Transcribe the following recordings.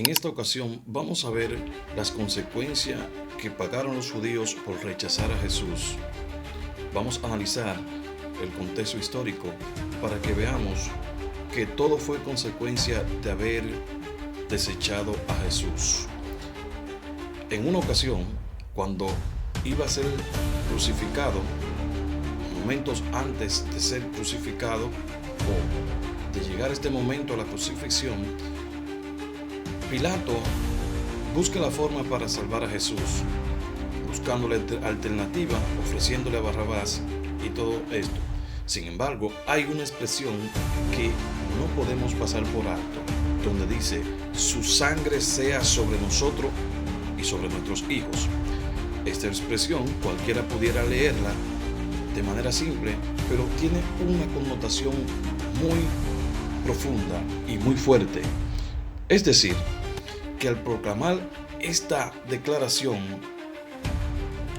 En esta ocasión vamos a ver las consecuencias que pagaron los judíos por rechazar a Jesús. Vamos a analizar el contexto histórico para que veamos que todo fue consecuencia de haber desechado a Jesús. En una ocasión, cuando iba a ser crucificado, momentos antes de ser crucificado o de llegar a este momento a la crucifixión, Pilato busca la forma para salvar a Jesús, buscándole alternativa, ofreciéndole a Barrabás y todo esto. Sin embargo, hay una expresión que no podemos pasar por alto, donde dice: su sangre sea sobre nosotros y sobre nuestros hijos. Esta expresión cualquiera pudiera leerla de manera simple, pero tiene una connotación muy profunda y muy fuerte. Es decir, que al proclamar esta declaración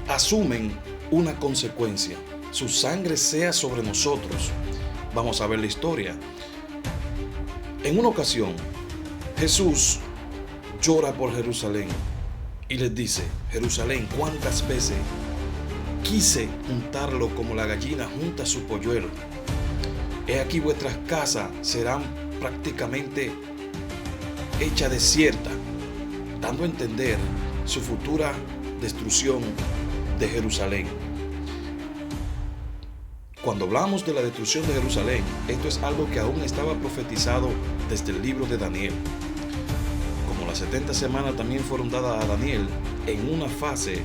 asumen una consecuencia: su sangre sea sobre nosotros. Vamos a ver la historia. En una ocasión, Jesús llora por Jerusalén y les dice: Jerusalén, ¿cuántas veces quise juntarlo como la gallina junta su polluelo? He aquí vuestras casas serán prácticamente hechas desiertas, dando a entender su futura destrucción de Jerusalén. Cuando hablamos de la destrucción de Jerusalén, esto es algo que aún estaba profetizado desde el libro de Daniel. Como las 70 semanas también fueron dadas a Daniel en una fase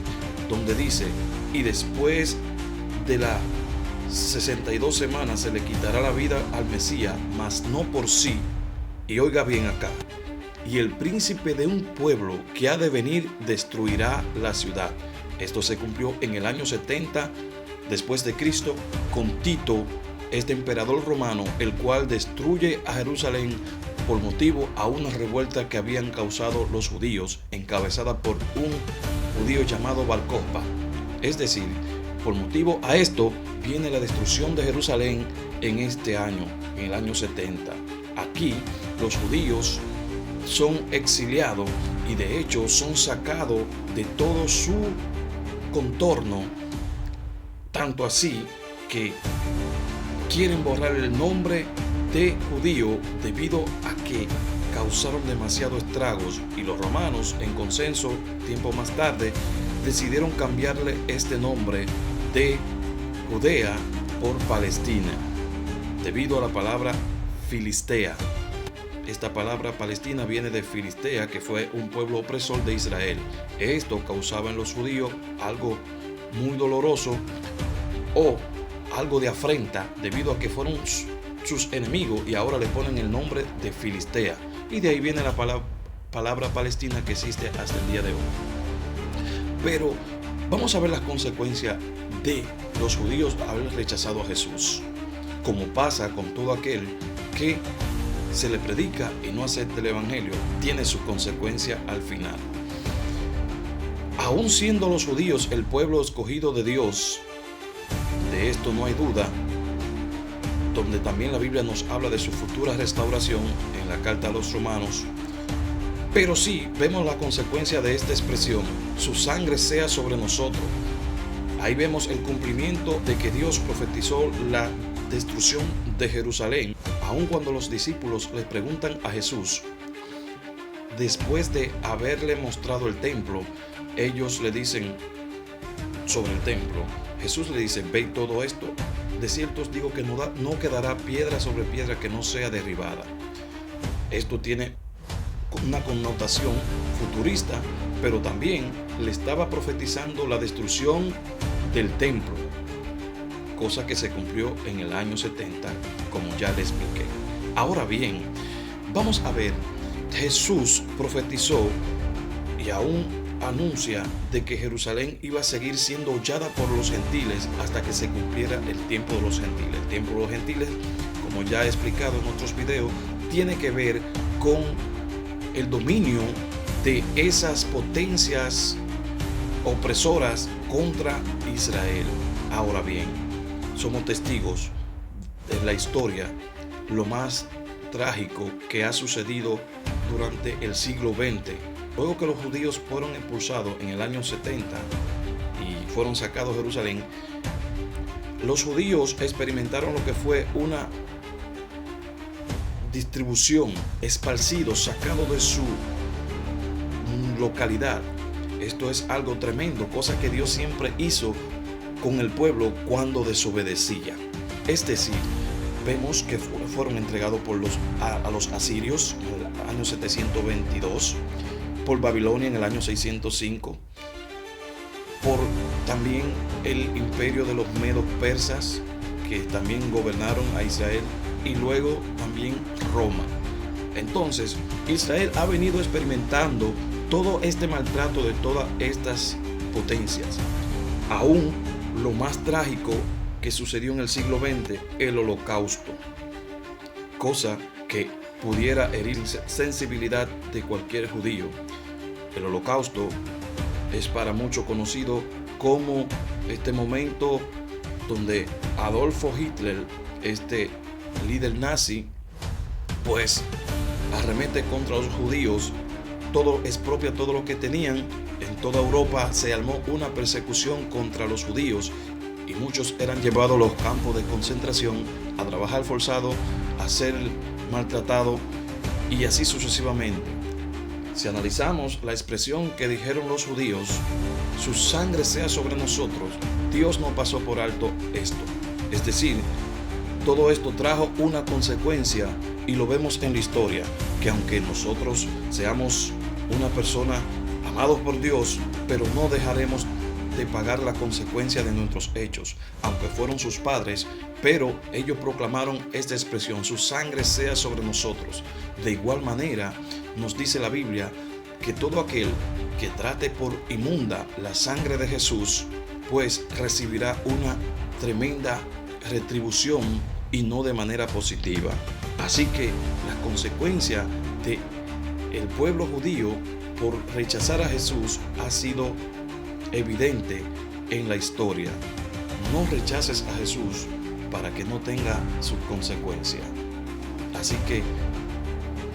donde dice: y después de las 62 semanas se le quitará la vida al Mesías, mas no por sí. Y oiga bien acá: y el príncipe de un pueblo que ha de venir destruirá la ciudad. Esto se cumplió en el año 70 después de Cristo con Tito, este emperador romano, el cual destruye a Jerusalén por motivo a una revuelta que habían causado los judíos, encabezada por un judío llamado Bar Cokhba. Es decir, por motivo a esto viene la destrucción de Jerusalén en este año, en el año 70. Aquí los judíos son exiliados y de hecho son sacados de todo su contorno, tanto así que quieren borrar el nombre de judío debido a que causaron demasiados estragos, y los romanos, en consenso tiempo más tarde, decidieron cambiarle este nombre de Judea por Palestina debido a la palabra Filistea. Esta palabra Palestina viene de Filistea, que fue un pueblo opresor de Israel. Esto causaba en los judíos algo muy doloroso o algo de afrenta debido a que fueron sus enemigos, y ahora le ponen el nombre de Filistea. Y de ahí viene la palabra Palestina, que existe hasta el día de hoy. Pero vamos a ver las consecuencias de los judíos haber rechazado a Jesús. Como pasa con todo aquel que se le predica y no acepta el evangelio, tiene su consecuencia al final. Aún siendo los judíos el pueblo escogido de Dios, de esto no hay duda, donde también la Biblia nos habla de su futura restauración en la carta a los romanos. Pero sí vemos la consecuencia de esta expresión: su sangre sea sobre nosotros. Ahí vemos el cumplimiento de que Dios profetizó la destrucción de Jerusalén, aun cuando los discípulos le preguntan a Jesús, después de haberle mostrado el templo, ellos le dicen sobre el templo, Jesús le dice: ve todo esto, de cierto os digo que no quedará piedra sobre piedra que no sea derribada. Esto tiene una connotación futurista, pero también le estaba profetizando la destrucción del templo, cosa que se cumplió en el año 70, como ya le expliqué. Ahora bien, vamos a ver, Jesús profetizó y aún anuncia de que Jerusalén iba a seguir siendo hollada por los gentiles hasta que se cumpliera el tiempo de los gentiles. El tiempo de los gentiles, como ya he explicado en otros videos, tiene que ver con el dominio de esas potencias opresoras contra Israel. Ahora bien, somos testigos de la historia, lo más trágico que ha sucedido durante el siglo XX. Luego que los judíos fueron expulsados en el año 70 y fueron sacados de Jerusalén, los judíos experimentaron lo que fue una distribución, esparcidos, sacados de su localidad. Esto es algo tremendo, cosa que Dios siempre hizo con el pueblo cuando desobedecía. Es decir, vemos que fueron entregados a los asirios en el año 722, por Babilonia en el año 605, por también el imperio de los medos persas, que también gobernaron a Israel, y luego también Roma. Entonces, Israel ha venido experimentando todo este maltrato de todas estas potencias. Aún lo más trágico que sucedió en el siglo XX, el Holocausto, cosa que pudiera herir sensibilidad de cualquier judío. El Holocausto es para muchos conocido como este momento donde Adolfo Hitler, este líder nazi, pues arremete contra los judíos, expropia todo lo que tenían. En toda Europa se armó una persecución contra los judíos y muchos eran llevados a los campos de concentración a trabajar forzado, a ser maltratados y así sucesivamente. Si analizamos la expresión que dijeron los judíos, su sangre sea sobre nosotros, Dios no pasó por alto esto. Es decir, todo esto trajo una consecuencia y lo vemos en la historia, que aunque nosotros seamos una persona amados por Dios, pero no dejaremos de pagar la consecuencia de nuestros hechos, aunque fueron sus padres, pero ellos proclamaron esta expresión: su sangre sea sobre nosotros. De igual manera, nos dice la Biblia que todo aquel que trate por inmunda la sangre de Jesús, pues recibirá una tremenda retribución y no de manera positiva. Así que la consecuencia de el pueblo judío por rechazar a Jesús ha sido evidente en la historia. No rechaces a Jesús para que no tenga su consecuencia. Así que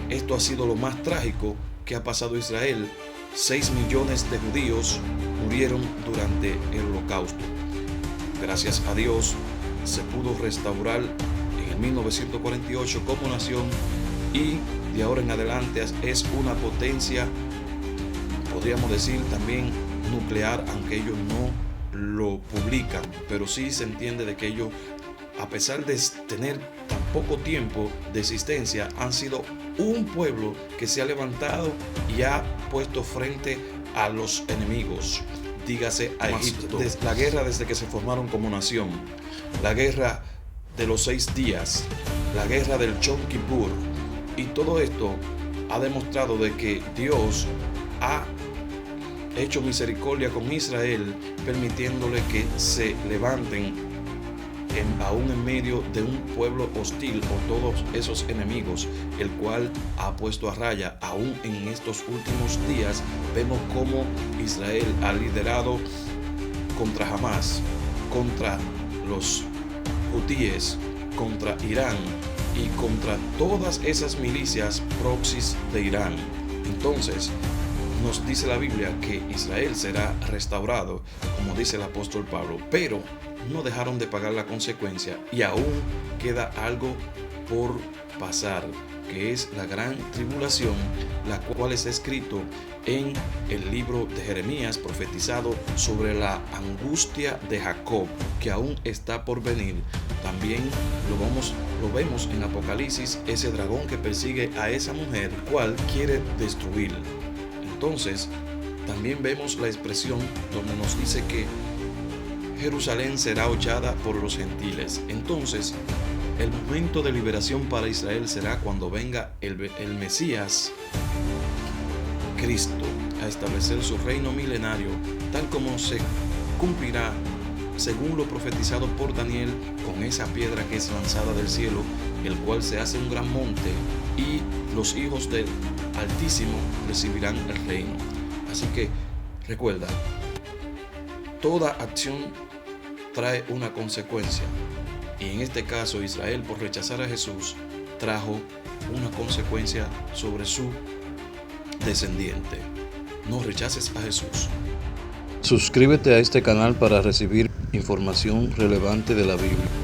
esto ha sido lo más trágico que ha pasado a Israel. 6 millones de judíos murieron durante el Holocausto. Gracias a Dios se pudo restaurar en el 1948 como nación y de ahora en adelante es una potencia, podríamos decir también nuclear, aunque ellos no lo publican, pero sí se entiende de que ellos, a pesar de tener tan poco tiempo de existencia, han sido un pueblo que se ha levantado y ha puesto frente a los enemigos. Dígase a Egipto, la guerra desde que se formaron como nación, la guerra de los 6 días, la guerra del Yom Kippur, y todo esto ha demostrado de que Dios ha hecho misericordia con Israel, permitiéndole que se levanten aún en medio de un pueblo hostil o todos esos enemigos, el cual ha puesto a raya. Aún en estos últimos días vemos cómo Israel ha liderado contra Hamas, contra los hutíes, contra Irán y contra todas esas milicias proxies de Irán. Entonces, nos dice la Biblia que Israel será restaurado, como dice el apóstol Pablo, pero no dejaron de pagar la consecuencia y aún queda algo por pasar, que es la gran tribulación, la cual es escrito en el libro de Jeremías, profetizado sobre la angustia de Jacob, que aún está por venir. También lo vemos en Apocalipsis, ese dragón que persigue a esa mujer, cual quiere destruir. Entonces, también vemos la expresión donde nos dice que Jerusalén será hollada por los gentiles. Entonces, el momento de liberación para Israel será cuando venga el Mesías, Cristo, a establecer su reino milenario, tal como se cumplirá según lo profetizado por Daniel, con esa piedra que es lanzada del cielo, el cual se hace un gran monte, y los hijos del Altísimo recibirán el reino. Así que recuerda, toda acción trae una consecuencia, y en este caso Israel, por rechazar a Jesús, trajo una consecuencia sobre su descendiente. No rechaces a Jesús. Suscríbete a este canal para recibir información relevante de la Biblia.